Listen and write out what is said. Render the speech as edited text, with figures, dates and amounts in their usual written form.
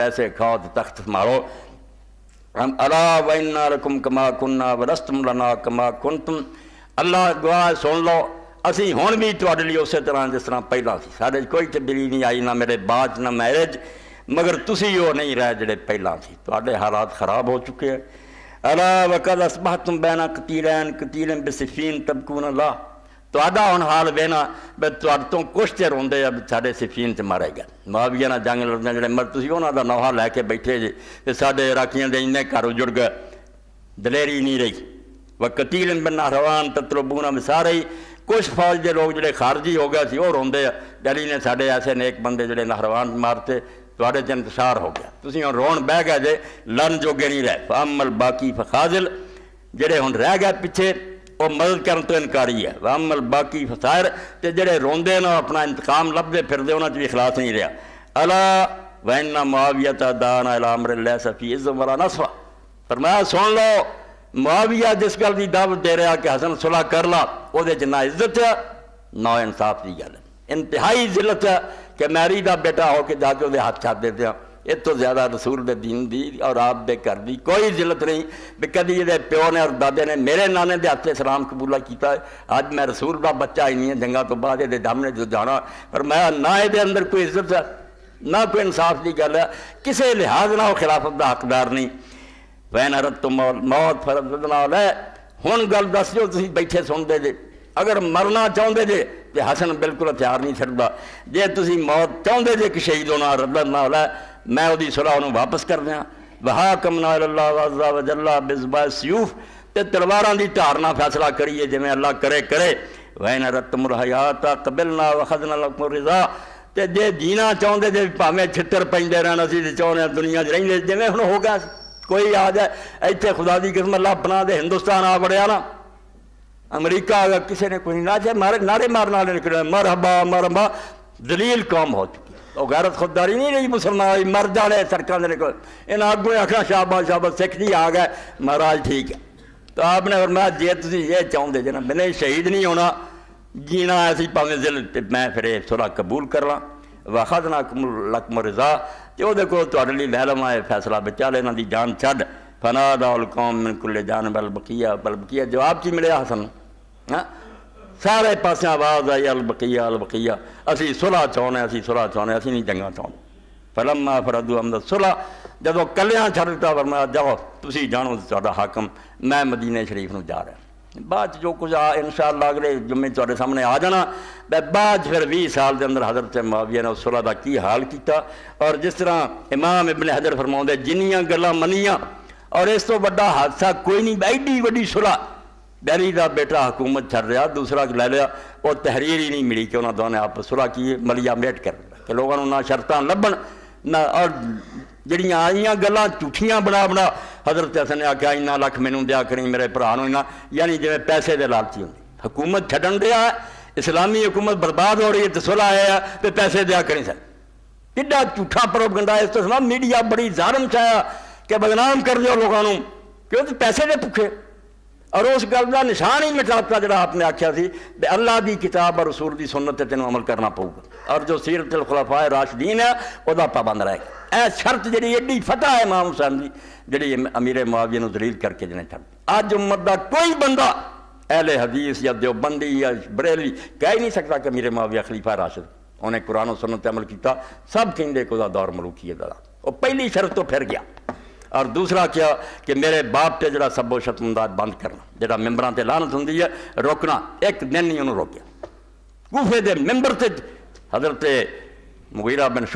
ایسے کھاؤ تو تخت مارو. ہم الا وَإِنَّا لَكُمْ كَمَا كُنَّا وَلَسْتُمْ لَنَا كَمَا كُنْتُمْ. اللہ گواہ سن لو اسی ہن بھی تواڈے لیے اسی طرح جس طرح پہلا سی. سارے کوئی تبدیلی نہیں آئی، نہ میرے بعد نہ میرج، مگر تسی وہ نہیں رہے جڑے پہلا سی. تواڈے حالات خراب ہو چکے ہیں. الا وقد اصبحتم بین قتیلین قتیل بصفین تبکون اللہ. تواڈا ہن حال وینا بے تواڈے تو کچھ تے روندے اب ساڈے صفین تے مارے گئے. معاویہ نال جنگ لڑنے جڑے مر تسی انہاں دا نوحہ لے کے بیٹھے جے تے ساڈے عراقیاں دے انے گھر اجڑ گئے، دلیری نہیں رہی. وقتیل بن نہروان تطلبون مسارئی. کچھ فوج دے لوگ جڑے خارجی ہو گئے سی وہ روندے ہیں ڈیلی نے ساڈے ایسے نیک بندے جڑے نہروان مارتے، تواڈے تے انتشار ہو گیا. تسی ہن رون بہ گئے جے، لڑن جوگے نہیں رہے. فامل باقی فخاذل. جڑے ہن رہ گئے پیچھے وہ مدد کرن تو انکاری ہے. وامل باقی فسائر. تے جڑے روندے نا اپنا انتقام لبدے پھردے انہاں چ بھی اخلاص نہیں رہا. الا وَإِنَّ مُعَاوِيَةَ دَعَانَا إِلَىٰ أَمْرٍ لَيْسَ فِيهِ عِزٌّ وَلَا نَصْرٌ. فرمایا سن لو معاویہ جس گل دی دعوت دے رہا کہ حسن صلح کر لا، وہ دے نہ عزت ہے نہ انصاف دی گل ہے. انتہائی ذلت ہے کہ میری دا بیٹا ہو کے جا کے وہ ہاتھ چھاپ دیتے ہیں. اس تو زیادہ رسول دے دین دی اور آپ دے گھر دی کوئی ذلت نہیں. بھی کدی یہ پیو نے اور دادے نے میرے نانے دے ہاتھ اسلام قبولہ کیتا ہے. آج میں رسول دا بچہ ہی نہیں ہے. جنگا تو بعد یہ دم نے جو جانا، پر میں نہ یہ اندر کوئی عزت ہے نہ کوئی انصاف دی گل ہے. کسے لحاظ نہ وہ خلافت دا حقدار نہیں. وین اردتم موت فرضنا علیہ. ہن گل دس جو تسی بیٹھے سن دے جے. اگر مرنا چاہتے جے تو حسن بالکل ہتھیار نہیں چھڑدا. جے تسی موت چاہتے جے کہ شہید ہونا رضنا علیہ، میں وہی صلح انہوں واپس کر دیا. وحاکمنا اللہ عز وجل بذبح السیوف. تے تلواراں دی ٹھارنا فیصلہ کریے جویں اللہ کرے کرے. وین اردتم الحیات قبلنا وخذنا لکم الرضا. تے جے جینا چاہتے جے بھاویں چھتر پیندے رہنا سی تے چاہنے دنیا چ رہندے جویں ہن ہو گیا. کوئی آ جائے ایتھے خدا دی قسم اللہ بنا دے ہندوستان آ بڑیا نا، امریکہ آ گیا، کسی نے کوئی نہ چاہے نعرے مارنے والے نکلے مرحبا مرحبا. ذلیل قوم ہو چکی. وہ غیرت خودداری نہیں رہی مسلمان، مر جانے سڑکوں سے نکل. ان آگوں آخنا شاباش شاباش سکھ جی آ گئے مہاراج ٹھیک ہے. تو آپ نے فرمایا جی تسی یہ چاہتے جے نا میں شہید نہیں ہونا، جینا ایسی پاویں ذل، میں پھر یہ صلح قبول کر لاں. واخذنا لکم الرضا. تے وہ دیکھو تواڈے لئی لے لواں فیصلہ بچا لے انہاں دی جان چھڈ. فنادى القوم من كل جانب البقیہ. البقیہ جواب کی ملیا حسن، سارے پاسے آواز آئی البقیہ البقیہ. اسی صلح چاہنے، اسی صلح چاہنے، اسی نہیں جنگا چاہنے. فلما فرضوا امر الصلح. جدو کلیاں چھڑ دتا فرمایا جاؤ تسی جانو تہاڈا حاکم، میں مدینہ شریف نو جا رہا. بعد جو کچھ انشاءاللہ اگلے جمعے تواڈے سامنے آ جانا. بعد پھر 20 سال دے اندر حضرت معاویہ نے اس صلح دا کی حال کیتا. اور جس طرح امام ابن حجر فرماؤندے جنیاں گلاں منیاں اور اس تو بڑا حادثہ کوئی نہیں. ایڈی وڈی صلح ڈیلی دا بیٹا حکومت چھڑ رہا، دوسرا لے لیا. وہ تحریر ہی نہیں ملی کہ انہوں دونوں نے آپ صلح کی ملیا میٹ کر کہ لوگوں نے نہ شرطاں لبن نہ، اور جڑیاں آئیاں گلاں جھوٹیاں بنا بنا. حضرت حسن نے آخیا اتنا لکھ مینوں دیا کریں میرے بھرا نوں، یعنی جی پیسے دے لالچی ہوندی. حکومت چھڈن دیا ہے، اسلامی حکومت برباد ہو رہی ہے تو صلح ہے تو پیسے دیا کریں. سر کڈا جھوٹا پروپیگنڈا. اس تو سنا میڈیا بڑی ظالم چاہیا کہ بدنام کر دیو لوگوں کیوں تو پیسے دے بھکھے. اور اس گل کا نشان ہی مٹاتا جڑا آپ نے آخیا سی کہ اللہ دی کتاب اور رسول دی سنت تے تینوں عمل کرنا پਊ گا، اور جو سیرت الخلفاء راشدین ہے وہ پابند رہے گا. اے شرط جڑی ایڈی فتح ہے امام حسین دی جڑی امیر معاویہ نو ذلیل کر کے جنے چھڑ. اج امت دا کوئی بندہ اہل حدیث یا دیوبندی یا بریلوی کہہ نہیں سکتا کہ امیر معاویہ خلیفہ راشد انہیں قرآن و سنت عمل کیتا. سب کہندے کہ دور ملوکیت دا وہ پہلی شرط تو پھر گیا. اور دوسرا کیا کہ میرے باپ تے جڑا سب و شتم امداد بند کرنا، جڑا ممبراں تے لعنت ہوندی ہے روکنا. ایک دن نہیں انہوں روکیا. کوفے دے ممبر تے حضرت مغیرہ بن